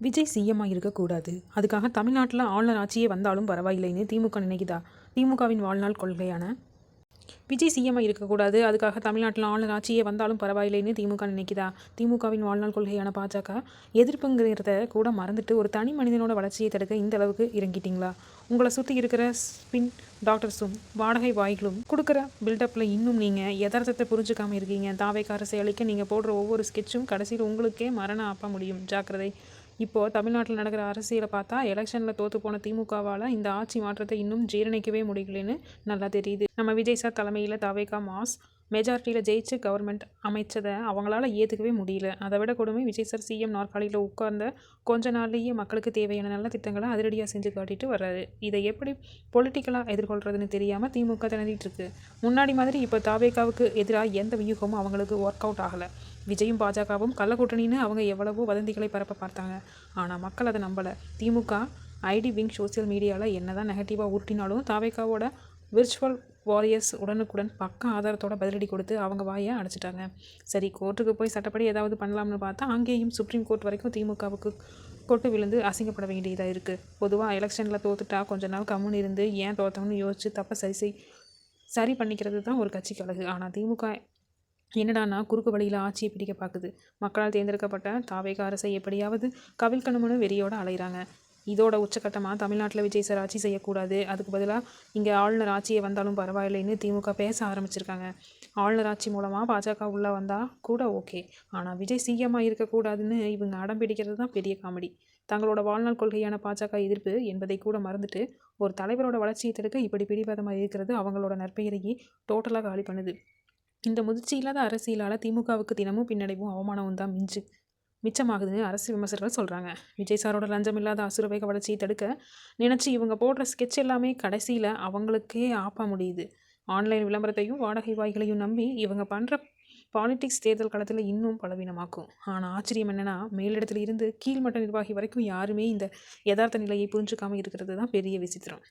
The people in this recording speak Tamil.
விஜய் சிஎம்மாக இருக்கக்கூடாது, அதுக்காக தமிழ்நாட்டில் ஆளுநர் ஆட்சியே வந்தாலும் பரவாயில்லைன்னு திமுக நினைக்குதா? திமுகவின் வாழ்நாள் கொள்கையான விஜய் சிஎம்மாக இருக்கக்கூடாது, அதுக்காக தமிழ்நாட்டில் ஆளுநர் ஆட்சியே வந்தாலும் பரவாயில்லைன்னு திமுக நினைக்குதா? திமுகவின் வாழ்நாள் கொள்கையான பாஜக எதிர்ப்புங்கிறத கூட மறந்துட்டு ஒரு தனி மனிதனோட வளர்ச்சியை தடுக்க இந்த அளவுக்கு இறங்கிட்டீங்களா? உங்களை சுற்றி இருக்கிற ஸ்பின் டாக்டர்ஸும் வாடகை வாய்களும் கொடுக்குற பில்டப்பில் இன்னும் நீங்கள் யதார்த்தத்தை புரிஞ்சுக்காமல் இருக்கீங்க. தாவேக்கா அரசை அளிக்க நீங்கள் போடுற ஒவ்வொரு ஸ்கெட்சும் கடைசியில் உங்களுக்கே மரண ஆப்ப முடியும். ஜாக்கிரதை. இப்போது தமிழ்நாட்டில் நடக்கிற அரசியலை பார்த்தா எலெக்ஷனில் தோற்று போன திமுகவால் இந்த ஆட்சி மாற்றத்தை இன்னும் ஜீரணிக்கவே முடியலன்னு நல்லா தெரியுது. நம்ம விஜய் சார் தலைமையில் தாவேக்கா மாஸ் மெஜாரிட்டியில் ஜெயிச்சு கவர்மெண்ட் அமைச்சதை அவங்களால ஏற்றுக்கவே முடியல. அதை விட கொடுமை, விஜய் சார் சிஎம் நாற்காலியில் உட்கார்ந்த கொஞ்ச நாள்லேயே மக்களுக்கு தேவையான நல்ல திட்டங்களை அதிரடியாக செஞ்சு காட்டிட்டு வர்றாரு. இதை எப்படி பொலிட்டிக்கலாக எதிர்கொள்றதுன்னு தெரியாமல் திமுக திணறிட்டு இருக்கு. முன்னாடி மாதிரி இப்போ தாவேக்காவுக்கு எதிராக எந்த வியூகமும் அவங்களுக்கு ஒர்க் அவுட் ஆகலை. விஜயும் பாஜகவும் கள்ள கூட்டணின்னு அவங்க எவ்வளவோ வதந்திகளை பரப்ப பார்த்தாங்க. ஆனால் மக்கள் அதை நம்பலை. திமுக ஐடி விங் சோசியல் மீடியாவில் என்னதான் நெகட்டிவாக உருட்டினாலும் தாவேக்காவோட விர்ச்சுவல் வாரியர்ஸ் உடனுக்குடன் பக்க ஆதாரத்தோட பதிலடி கொடுத்து அவங்க வாயை அடைச்சிட்டாங்க. சரி, கோர்ட்டுக்கு போய் சட்டப்படி ஏதாவது பண்ணலாம்னு பார்த்தா அங்கேயும் சுப்ரீம் கோர்ட் வரைக்கும் திமுகவுக்கு கொட்டு விழுந்து அசிங்கப்பட வேண்டியதாக இருக்குது. பொதுவாக எலெக்ஷனில் தோத்துட்டா கொஞ்ச நாள் கம்முன்னு இருந்து ஏன் தோத்தோம்னு யோசிச்சு தப்பை சரி பண்ணிக்கிறது தான் ஒரு கட்சிக்கு அழகு. ஆனால் திமுக என்னடானா குறுக்கு வழியில் ஆட்சியை பிடிக்க பார்க்குது. மக்களால் தேர்ந்தெடுக்கப்பட்ட தாவேகா அரசை எப்படியாவது கவிழ்க்கணும்னு வெறியோடு அலைகிறாங்க. இதோட உச்சக்கட்டமாக தமிழ்நாட்டில் விஜய் சார் ஆட்சி செய்யக்கூடாது, அதுக்கு பதிலாக இங்கே ஆளுநர் ஆட்சியை வந்தாலும் பரவாயில்லைன்னு திமுக பேச ஆரம்பிச்சிருக்காங்க. ஆளுநர் ஆட்சி மூலமாக பாஜக உள்ளே வந்தால் கூட ஓகே, ஆனால் விஜய் சிஎம்மாக இருக்கக்கூடாதுன்னு இவங்க அடம் பிடிக்கிறது தான் பெரிய காமெடி. தங்களோட வாழ்நாள் கொள்கையான பாஜக எதிர்ப்பு என்பதை கூட மறந்துட்டு ஒரு தலைவரோட வளர்ச்சியை தடுக்க இப்படி பிடிவாதமாக இருக்கிறது அவங்களோட நற்பெயரையே டோட்டலாக காலி பண்ணுது. இந்த முதிர்ச்சி இல்லாத அரசியலால் திமுகவுக்கு தினமும் பின்னடைவும் அவமானமும் தான் மிச்சமாகுதுன்னு அரசு விமர்சகர்கள் சொல்கிறாங்க. விஜய் சாரோட லஞ்சம் இல்லாத அசுரவேக வளர்ச்சியை தடுக்க நினச்சி இவங்க போடுற ஸ்கெட்ச் எல்லாமே கடைசியில் அவங்களுக்கே ஆப்ப முடியுது. ஆன்லைன் விளம்பரத்தையும் வாடகை வாய்களையும் நம்பி இவங்க பண்ணுற பாலிடிக்ஸ் தேர்தல் களத்தில் இன்னும் பலவீனமாக்கும். ஆனால் ஆச்சரியம் என்னென்னா, மேலிடத்தில் இருந்து கீழ்மட்ட நிர்வாகி வரைக்கும் யாருமே இந்த யதார்த்த நிலையை புரிஞ்சுக்காமல் இருக்கிறது தான் பெரிய விசித்திரம்.